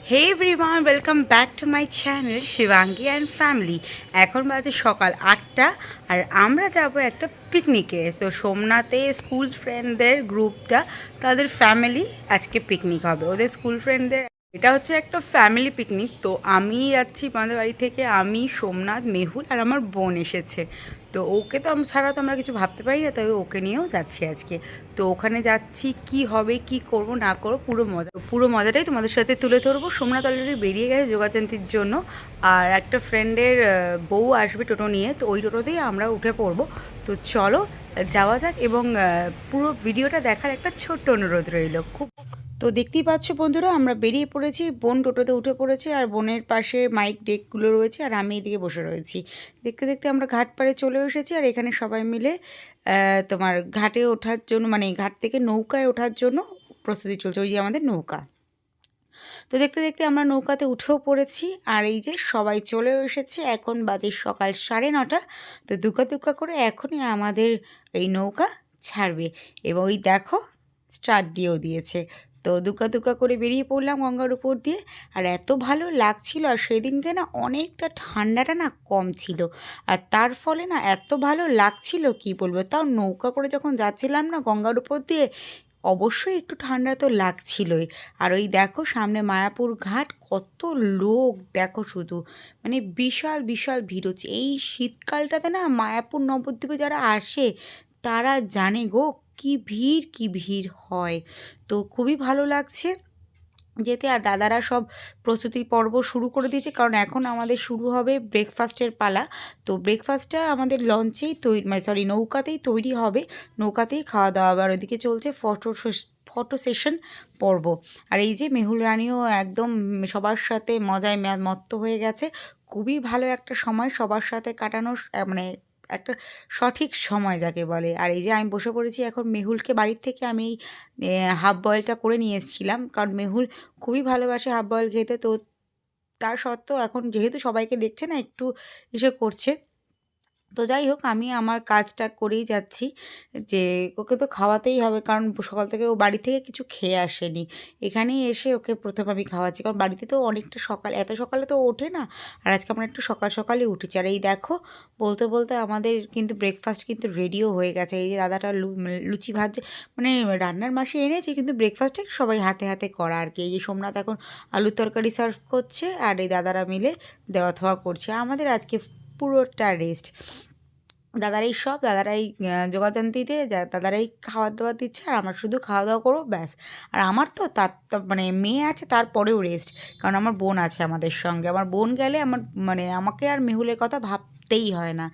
Hey everyone, welcome back to my channel Shivangi and family. এখন বাজে সকাল 8টা আর আমরা যাব একটা পিকনিকে। তো সোমনাথে স্কুল ফ্রেন্ডদের গ্রুপটা, তাদের ফ্যামিলি আজকে পিকনিক হবে, ওদের স্কুল ফ্রেন্ডদের। এটা হচ্ছে একটা ফ্যামিলি পিকনিক। তো আমি যাচ্ছি আমাদের বাড়ি থেকে, আমি, সোমনাথ, মেহুল আর আমার বোন এসেছে। তো ওকে তো ছাড়া তো আমরা কিছু ভাবতে পারি না, তবে ওকে নিয়েও যাচ্ছি আজকে। তো ওখানে যাচ্ছি, কি হবে, কি করব না করব, পুরো মজাটাই তোমাদের সাথে তুলে ধরবো। সোমনাথ অলরেডি বেরিয়ে গেছে যোগাযান্তির জন্য, আর একটা ফ্রেন্ডের বউ আসবে টোটো নিয়ে, তো ওই টোটোতেই আমরা উঠে পড়বো। তো চলো যাওয়া যাক, এবং পুরো ভিডিওটা দেখার একটা ছোট্ট অনুরোধ রইল। তো দেখতেই পাচ্ছ বন্ধুরা, আমরা বেরিয়ে পড়েছি, বোন টোটোতে উঠে পড়েছে আর বোনের পাশে মাইক ডেকগুলো রয়েছে আর আমি এদিকে বসে রয়েছি। দেখতে দেখতে আমরা ঘাট পাড়ে চলে এসেছি, আর এখানে সবাই মিলে তোমার ঘাটে ওঠার জন্য, মানে ঘাট থেকে নৌকায় ওঠার জন্য প্রস্তুতি চলছে। ওই যে আমাদের নৌকা। তো দেখতে দেখতে আমরা নৌকাতে উঠেও পড়েছি, আর এই যে সবাই চলেও এসেছে। এখন বাজে সকাল 9:30। তো দুকা দুকা করে এখনই আমাদের এই নৌকা ছাড়বে, এবং ওই দেখো স্টার্ট দিয়েও দিয়েছে। তো দুকা দুকা করে বেরিয়ে পড়লাম গঙ্গার উপর দিয়ে। আর এত ভালো লাগছিল, আর সেদিনকে না অনেকটা ঠান্ডাটা না কম ছিল, আর তার ফলে না এত ভালো লাগছিল কি বলবো। তাও নৌকা করে যখন যাচ্ছিলাম না গঙ্গার উপর দিয়ে, অবশ্যই একটু ঠান্ডা তো লাগছিলই। আর ওই দেখো সামনে মায়াপুর ঘাট, কত লোক দেখো শুধু, মানে বিশাল বিশাল ভিড় হচ্ছে এই শীতকালটাতে না। মায়াপুর নবদ্বীপে যারা আসে তারা জানে গো, কি ভিড় হয়। তো খুবই ভালো লাগছে যেতে। আর দাদারা সব প্রস্তুতি পর্ব শুরু করে দিয়েছে, কারণ এখন আমাদের শুরু হবে ব্রেকফাস্টের পালা। তো ব্রেকফাস্টটা আমাদের লঞ্চেই তৈরি, মানে সরি নৌকাতেই তৈরি হবে, নৌকাতেই খাওয়া দাওয়া হবে। আর ওইদিকে চলছে ফটো সেশন পর্ব। আর এই যে মেহুল রানীও একদম সবার সাথে মজায় মত্ত হয়ে গেছে। খুবই ভালো একটা সময় সবার সাথে কাটানোর, মানে একটা সঠিক সময় যাকে বলে। আর এই যে আমি বসে পড়েছি এখন, মেহুলকে বাড়ির থেকে আমি হাফ বয়েলটা করে নিয়ে এসেছিলাম, কারণ মেহুল খুবই ভালোবাসে হাফ বয়েল খেতে। তো তার সত্ত্বেও এখন যেহেতু সবাইকে দেখছে না, একটু এসে করছে। তো যাই হোক, আমি আমার কাজটা করেই যাচ্ছি, যে ওকে তো খাওয়াতেই হবে, কারণ সকাল থেকে ও বাড়ি থেকে কিছু খেয়ে আসেনি। এখানেই এসে ওকে প্রথম আমি খাওয়াচ্ছি, কারণ বাড়িতে তো অনেকটা সকাল, এত সকালে তো ওঠে না। আর আজকে আমরা একটু সকাল সকালই উঠেছি। আর এই দেখো বলতে বলতে আমাদের কিন্তু ব্রেকফাস্ট কিন্তু রেডিও হয়ে গেছে। এই যে দাদাটা লুচি ভাজছে, মানে রান্নার মাসে এনেছে, কিন্তু ব্রেকফাস্টে সবাই হাতে হাতে করা আর কি। এই যে সোমনাথ এখন আলুর তরকারি সার্ভ করছে, আর এই দাদারা মিলে দেওয়া থাওয়া করছে। আমাদের আজকে পুরোটা রেস্ট। দাদারাই যোগাযান্তিতে দাদারাই খাবার দাবার দিচ্ছে, আর আমরা শুধু খাওয়া দাওয়া করবো ব্যাস। আর আমার তো মানে মেয়ে আছে, তারপরেও রেস্ট, কারণ আমার বোন আছে আমাদের সঙ্গে। আমার বোন গেলে আমার, মানে আমাকে আর মেহুলের কথা ভাবতেই হয় না।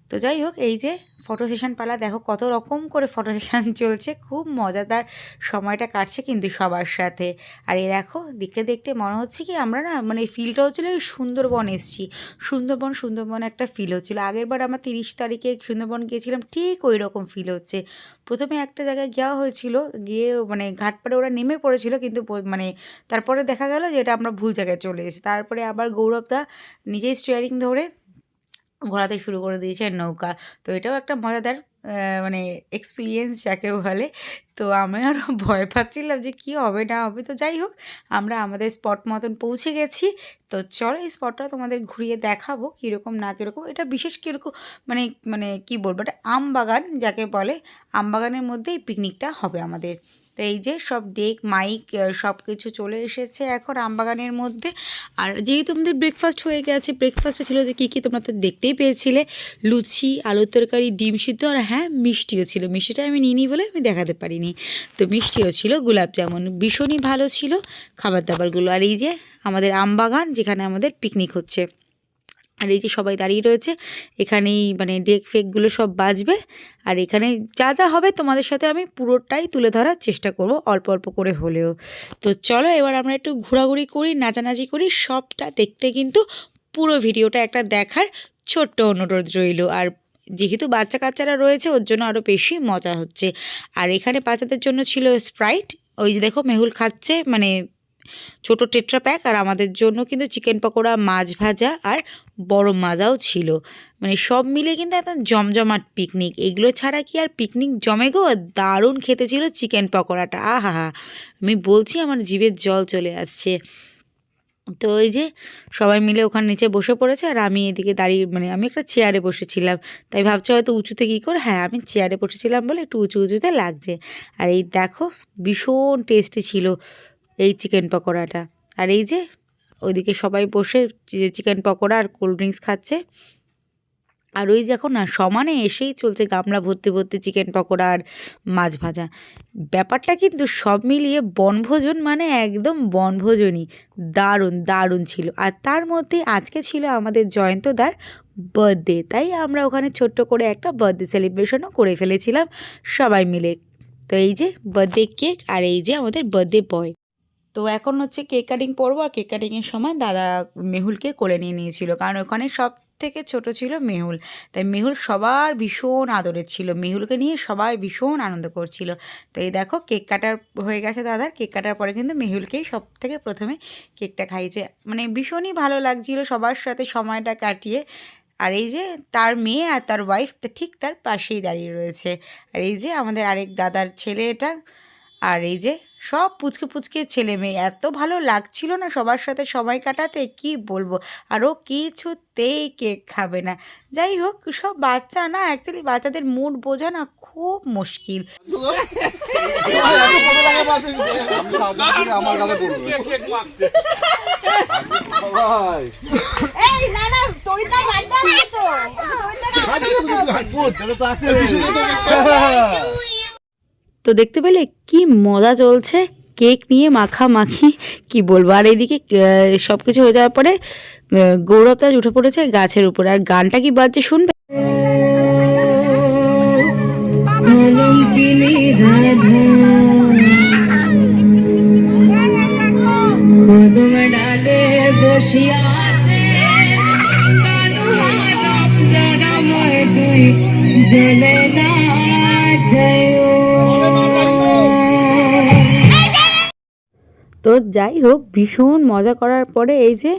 তো যাই হোক, এই যে ফটো সেশন পালা, দেখো কত রকম করে ফটো সেশন চলছে, খুব মজাদার সময়টা কাটছে কিন্তু সবার সাথে। আর এই দেখো দেখতে দেখতে মনে হচ্ছে কি আমরা না, মানে ফিলটা হচ্ছিলো এই সুন্দরবন এসছি। সুন্দরবন একটা ফিল হচ্ছিলো। আগের বার আমরা 30 তারিখে সুন্দরবন গিয়েছিলাম, ঠিক ওই রকম ফিল হচ্ছে। প্রথমে একটা জায়গায় যাওয়া হয়েছিল, গিয়ে মানে ঘাটপাড়ে ওরা নেমে পড়েছিল, কিন্তু মানে তারপরে দেখা গেল যে এটা আমরা ভুল জায়গায় চলে এসেছি। তারপরে আবার গৌরবদা নিজেই স্টিয়ারিং ধরে ঘোরাতে শুরু করে দিয়েছে নৌকা। তো এটাও একটা মজাদার মানে এক্সপিরিয়েন্স যাকে বলে। তো আমি আরও ভয় পাচ্ছিলাম যে কী হবে না হবে। তো যাই হোক, আমরা আমাদের স্পট মতন পৌঁছে গেছি। তো চলো এই স্পটটা তোমাদের ঘুরিয়ে দেখাবো কীরকম না কীরকম। এটা বিশেষ কীরকম, মানে মানে কী বলবো, এটা আম বাগান যাকে বলে। আম বাগানের মধ্যেই পিকনিকটা হবে আমাদের। তো এই যে সব ডেক মাইক সব কিছু চলে এসেছে এখন আমবাগানের মধ্যে। আর যেহেতু আমাদের ব্রেকফাস্ট হয়ে গেছে, ব্রেকফাস্টে ছিল যে কী কী তোমরা তো দেখতেই পেয়েছিলে, লুচি, আলুর তরকারি, ডিম সিদ্ধ, আর হ্যাঁ মিষ্টিও ছিল। মিষ্টিটা আমি নিইনি বলে আমি দেখাতে পারিনি। তো মিষ্টিও ছিল, গোলাপ জামুন, ভীষণই ভালো ছিল খাবার দাবারগুলো। আর এই যে আমাদের আমবাগান, যেখানে আমাদের পিকনিক হচ্ছে। আর এই যে সবাই দাঁড়িয়ে রয়েছে, এখানেই মানে ডেক ফেকগুলো সব বাজবে। আর এখানে যা যা হবে তোমাদের সাথে আমি পুরোটাই তুলে ধরার চেষ্টা করব, অল্প অল্প করে হলেও। তো চলো এবার আমরা একটু ঘোরাঘুরি করি, নাচানাচি করি, সবটা দেখতে কিন্তু পুরো ভিডিওটা একটা দেখার ছোট্ট অনুরোধ রইল। আর যেহেতু বাচ্চা কাচ্চারা রয়েছে, ওর জন্য আরও বেশি মজা হচ্ছে। আর এখানে বাচ্চাদের জন্য ছিল স্প্রাইট, ওই যে দেখো মেহুল খাচ্ছে, মানে ছোট টেট্রা প্যাক। আর আমাদের জন্য কিন্তু চিকেন পকোড়া, মাছ ভাজা, আর বড় মাজাও ছিল। মানে সব মিলে কিন্তু একটা জমজমাট পিকনিক। এগুলো ছাড়া কি আর পিকনিক জমে গো। দারুণ খেতে ছিল চিকেন পকোড়াটা, আহা হা, আমি বলছি আমার জিভের জল চলে আসছে। তো ওই যে সবাই মিলে ওখানে নিচে বসে পড়েছে আর আমি এদিকে দাঁড়িয়ে মানে আমি একটা চেয়ারে বসেছিলাম, তাই ভাবছি হয়তো উঁচুতে কী করে, হ্যাঁ আমি চেয়ারে বসেছিলাম বলে একটু উঁচু উঁচুতে লাগছে। আর এই দেখো ভীষণ টেস্টি ছিল এই চিকেন পকোড়াটা। আর এই যে ওইদিকে সবাই বসে চিকেন পকোড়া আর কোল্ড ড্রিঙ্কস খাচ্ছে। আর ওই দেখো না সমানে এসেই চলছে গামলা ভর্তি ভর্তি চিকেন পকোড়া আর মাছ ভাজা। ব্যাপারটা কিন্তু সব মিলিয়ে বনভোজন মানে একদম বনভোজনই, দারুণ দারুণ ছিল। আর তার মধ্যে আজকে ছিল আমাদের জয়ন্তদার বার্থডে, তাই আমরা ওখানে ছোট্ট করে একটা বার্থডে সেলিব্রেশনও করে ফেলেছিলাম সবাই মিলে। তো এই যে বার্থডে কেক আর এই যে আমাদের বার্থডে বয়। তো এখন হচ্ছে কেক কাটিং পরবো, আর কেক কাটিংয়ের সময় দাদা মেহুলকে কোলে নিয়ে নিয়েছিল, কারণ ওখানে সব থেকে ছোট ছিল মেহুল, তাই মেহুল সবার ভীষণ আদরের ছিল, মেহুলকে নিয়ে সবাই ভীষণ আনন্দ করছিল। তো এই দেখো কেক কাটার হয়ে গেছে দাদার, কেক কাটার পরে কিন্তু মেহুলকেই সব থেকে প্রথমে কেকটা খাইয়েছে, মানে ভীষণই ভালো লাগছিল সবার সাথে সময়টা কাটিয়ে। আর এই যে তার মেয়ে আর তার ওয়াইফ ঠিক তার পাশেই দাঁড়িয়ে রয়েছে। আর এই যে আমাদের আরেক দাদার ছেলে এটা। আর এই যে সব পুচকে পুচকে ছেলে মেয়ে, এত ভালো লাগছিল না সবার সাথে সময় কাটাতে, কি বলবো। আর ও কিছুতেই কেক খাবে না। যাই হোক, সব বাচ্চা না, অ্যাকচুয়ালি বাচ্চাদের মুড বোঝা না খুব মুশকিল। তো দেখতে পেলে কি মজা চলছে, কেক নিয়ে মাখামাখি, কি বলবো। আর এইদিকে সব কিছু হয়ে যাওয়ার পরে গৌরব তাজ উঠে পড়েছে গাছের উপর, আর গানটা কি বাজছে শুনবে। তো যাই হোক, ভীষণ মজা করার পরে এই যে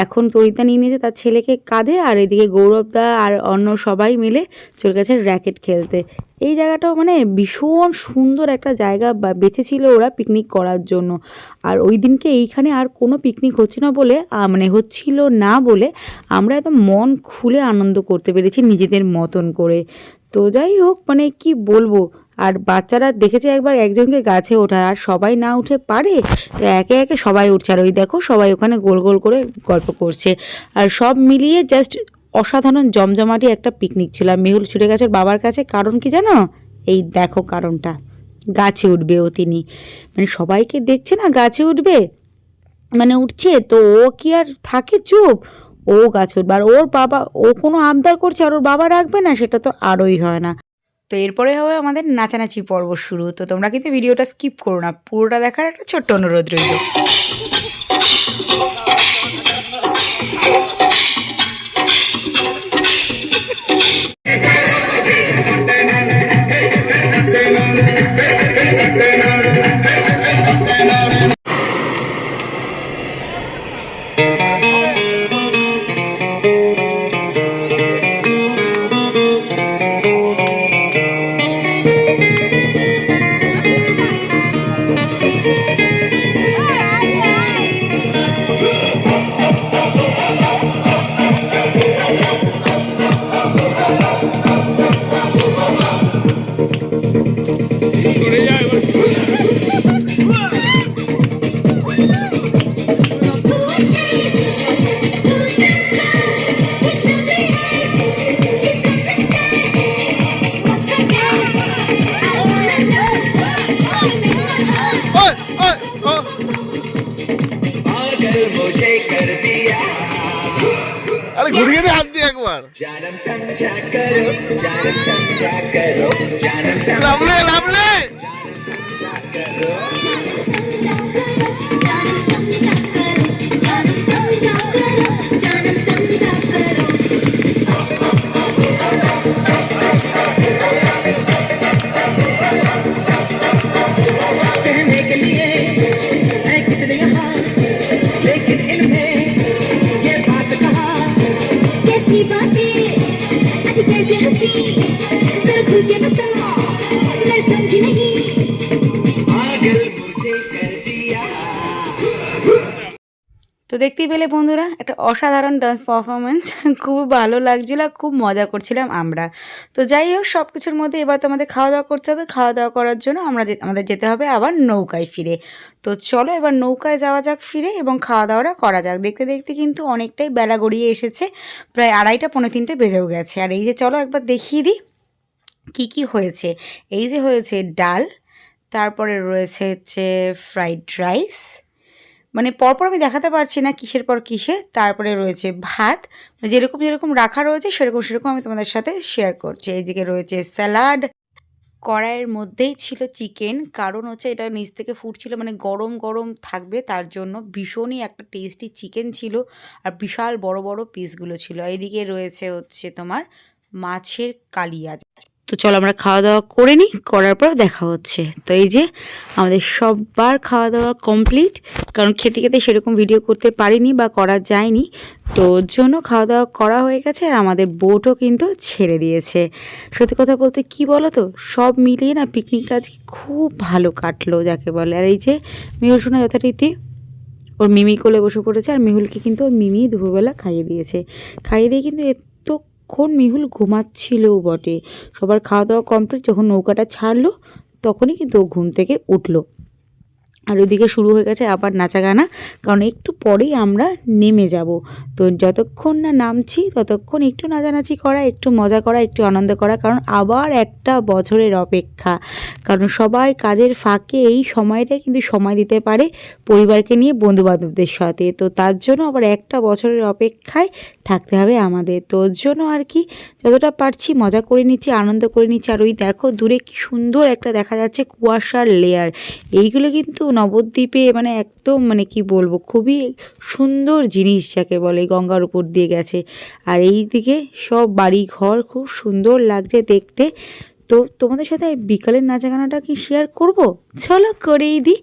এখন তরিতা নিয়ে নিয়েছে তার ছেলেকে কাঁধে, আর এদিকে গৌরবদা আর অন্য সবাই মিলে চলে গেছে র্যাকেট খেলতে। এই জায়গাটাও মানে ভীষণ সুন্দর একটা জায়গা বেছেছিল ওরা পিকনিক করার জন্য। আর ওই দিনকে এইখানে আর কোনো পিকনিক হচ্ছে না বলে মানে হচ্ছিল না বলে আমরা একদম মন খুলে আনন্দ করতে পেরেছি নিজেদের মতন করে। তো যাই হোক, মানে কি বলবো। আর বাচ্চারা দেখেছে একবার একজনকে গাছে ওঠা, আর সবাই না উঠে পারে, তো একে একে সবাই উঠছে। আর ওই দেখো সবাই ওখানে গোল গোল করে গল্প করছে। আর সব মিলিয়ে জাস্ট অসাধারণ জমজমাটি একটা পিকনিক ছিল। আর মেহুল ছুটে গেছে বাবার কাছে, কারণ কি জানো, এই দেখো কারণটা, গাছে উঠবে ও তিনি, মানে সবাইকে দেখছে না গাছে উঠবে, মানে উঠছে তো ও কি আর থাকে চুপ, ও গাছে উঠবে। আর ওর বাবা, ও কোনো আবদার করছে আর ওর বাবা রাখবে না, সেটা তো আরোই হয় না। তো এরপরে হবে আমাদের নাচানাচি পর্ব শুরু। তো তোমরা কিন্তু ভিডিওটা স্কিপ করো না, পুরোটা দেখার একটা ছোট্ট অনুরোধ রইল। अरे घुड़िए ने हाथ दिया एक बार लवले लवले मैं समझी नहीं। তো দেখতেই পেলে বন্ধুরা একটা অসাধারণ ডান্স পারফরমেন্স, খুব ভালো লাগছিল, খুব মজা করছিলাম আমরা। তো যাই হোক, সব কিছুর মধ্যে এবার তো আমাদের খাওয়া দাওয়া করতে হবে। খাওয়া দাওয়া করার জন্য আমাদের যেতে হবে আবার নৌকায় ফিরে। তো চলো এবার নৌকায় যাওয়া যাক ফিরে, এবং খাওয়া দাওয়াটা করা যাক। দেখতে দেখতে কিন্তু অনেকটাই বেলা গড়িয়ে এসেছে, প্রায় 2:30 পৌনে 3টে বেজেও গেছে। আর এই যে চলো একবার দেখিয়ে দিই কী কী হয়েছে। এই যে হয়েছে ডাল, তারপরে রয়েছে হচ্ছে ফ্রাইড রাইস, মানে পরপর আমি দেখাতে পারছি না কিসের পর কিসে। তারপরে রয়েছে ভাত, যেরকম যেরকম রাখা রয়েছে সেরকম আমি তোমাদের সাথে শেয়ার করছি। এইদিকে রয়েছে স্যালাড, কড়াইয়ের মধ্যেই ছিল চিকেন, কারণ হচ্ছে এটা নিচ থেকে ফুটছিল, মানে গরম গরম থাকবে তার জন্য। ভীষণই একটা টেস্টি চিকেন ছিল, আর বিশাল বড় বড় পিসগুলো ছিল। এইদিকে রয়েছে হচ্ছে তোমার মাছের কালিয়া। তো চলো আমরা খাওয়া দাওয়া করে নিই, করার পর দেখা হচ্ছে। তো এই যে আমাদের সবার খাওয়া দাওয়া কমপ্লিট, কারণ খেতে খেতে সেরকম ভিডিও করতে পারিনি বা করা যায়নি, তো ওর জন্য খাওয়া দাওয়া করা হয়ে গেছে। আর আমাদের বোটও কিন্তু ছেড়ে দিয়েছে। সত্যি কথা বলতে কি বলো তো, সব মিলিয়ে না পিকনিকটা আজকে খুব ভালো কাটলো যাকে বলে। আর এই যে মেহুল সোনা যথারীতি ওর মিমি কোলে বসে পড়েছে, আর মেহুলকে কিন্তু ওর মিমি দুপুরবেলা খাইয়ে দিয়েছে। খাইয়ে দিয়ে কিন্তু এতক্ষণ মেহুল ঘুমাচ্ছিলও বটে। সবার খাওয়া দাওয়া কমপ্লিট, যখন নৌকাটা ছাড়লো তখনই কিন্তু ও ঘুম থেকে উঠলো। আর ওইদিকে শুরু হয়ে গেছে আবার নাচা গানা, কারণ একটু পরেই আমরা নেমে যাব। তো যতক্ষণ না নামছি ততক্ষণ একটু নাচানাচি করা, একটু মজা করা, একটু আনন্দ করা, কারণ আবার একটা বছরের অপেক্ষা। কারণ সবাই কাজের ফাঁকে এই সময়টা কিন্তু সময় দিতে পারে পরিবারকে নিয়ে, বন্ধুবান্ধবদের সাথে। তো তার জন্য আবার একটা বছরের অপেক্ষায় থাকতে হবে আমাদের। তো ওর জন্য আর কি যতটা পারছি মজা করে নিচ্ছি, আনন্দ করে নিচ্ছি। আর ওই দেখো দূরে কি সুন্দর একটা দেখা যাচ্ছে কুয়াশার লেয়ার। এইগুলো কিন্তু নবদ্বীপে মানে একদম মানে কি বলবো, খুবই সুন্দর জিনিস যাকে বলে, গঙ্গার উপর দিয়ে গেছে। আর এই দিকে সব বাড়ি ঘর খুব সুন্দর লাগছে দেখতে। তো তোমাদের সাথে বিকালের নাচা গানাটা কি শেয়ার করব, চলো করেই দিই।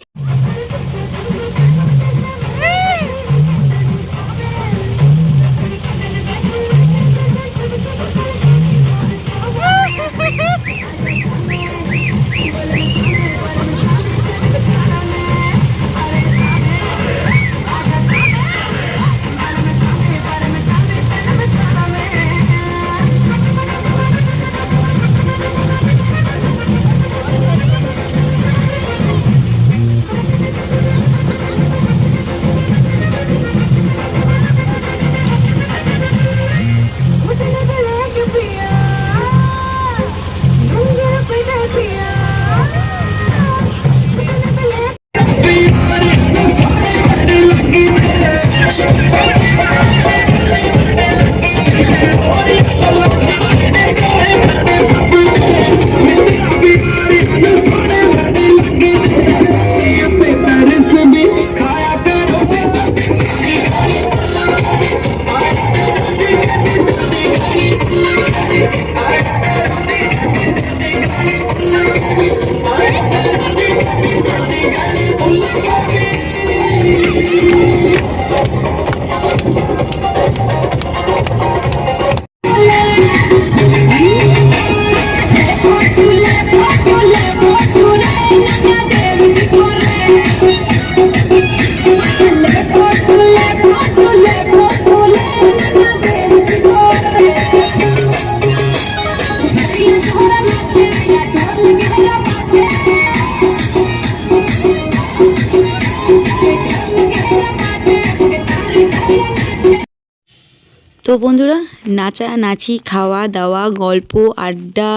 তো বন্ধুরা, নাচানাচি, খাওয়া দাওয়া, গল্প, আড্ডা,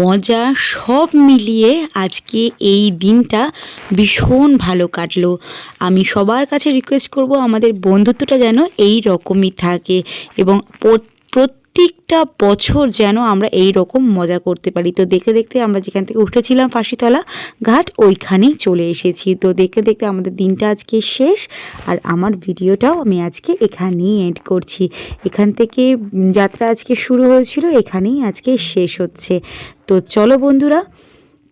মজা সব মিলিয়ে আজকে এই দিনটা ভীষণ ভালো কাটলো। আমি সবার কাছে রিকোয়েস্ট করব আমাদের বন্ধুত্বটা যেন এই রকমই থাকে, এবং প্রত্যেকটা বছর যেন আমরা এই রকম মজা করতে পারি। তো দেখতে দেখতে আমরা যেখান থেকে উঠেছিলাম ফাঁসিতলা ঘাট, ওইখানেই চলে এসেছি। তো দেখতে দেখতে আমাদের দিনটা আজকে শেষ, আর আমার ভিডিওটাও আমি আজকে এখানেই এন্ড করছি। এখান থেকে যাত্রা আজকে শুরু হয়েছিল, এখানেই আজকে শেষ হচ্ছে। তো চলো বন্ধুরা,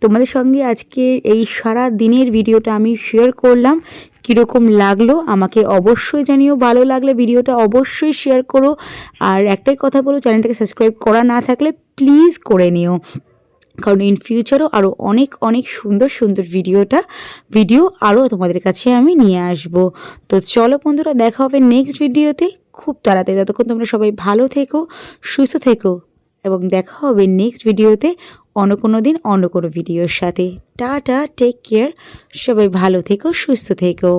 তোমাদের সঙ্গে আজকে এই সারা দিনের ভিডিওটা আমি শেয়ার করলাম। কীরকম লাগলো আমাকে অবশ্যই জানিও। ভালো লাগলে ভিডিওটা অবশ্যই শেয়ার করো। আর একটাই কথা বলো, চ্যানেলটাকে সাবস্ক্রাইব করা না থাকলে প্লিজ করে নিও। কারণ ইন ফিউচারও আরও অনেক অনেক সুন্দর সুন্দর ভিডিও আরও তোমাদের কাছে আমি নিয়ে আসব। তো চলো বন্ধুরা, দেখা হবে নেক্সট ভিডিওতে খুব তাড়াতাড়ি। ততক্ষণ তোমরা সবাই ভালো থেকো, সুস্থ থেকো, এবং দেখা হবে নেক্সট ভিডিওতে অন্য কোনো দিন অন্য কোনো ভিডিওর সাথে। টাটা, টেক কেয়ার, সবাই ভালো থেকো, সুস্থ থেকো।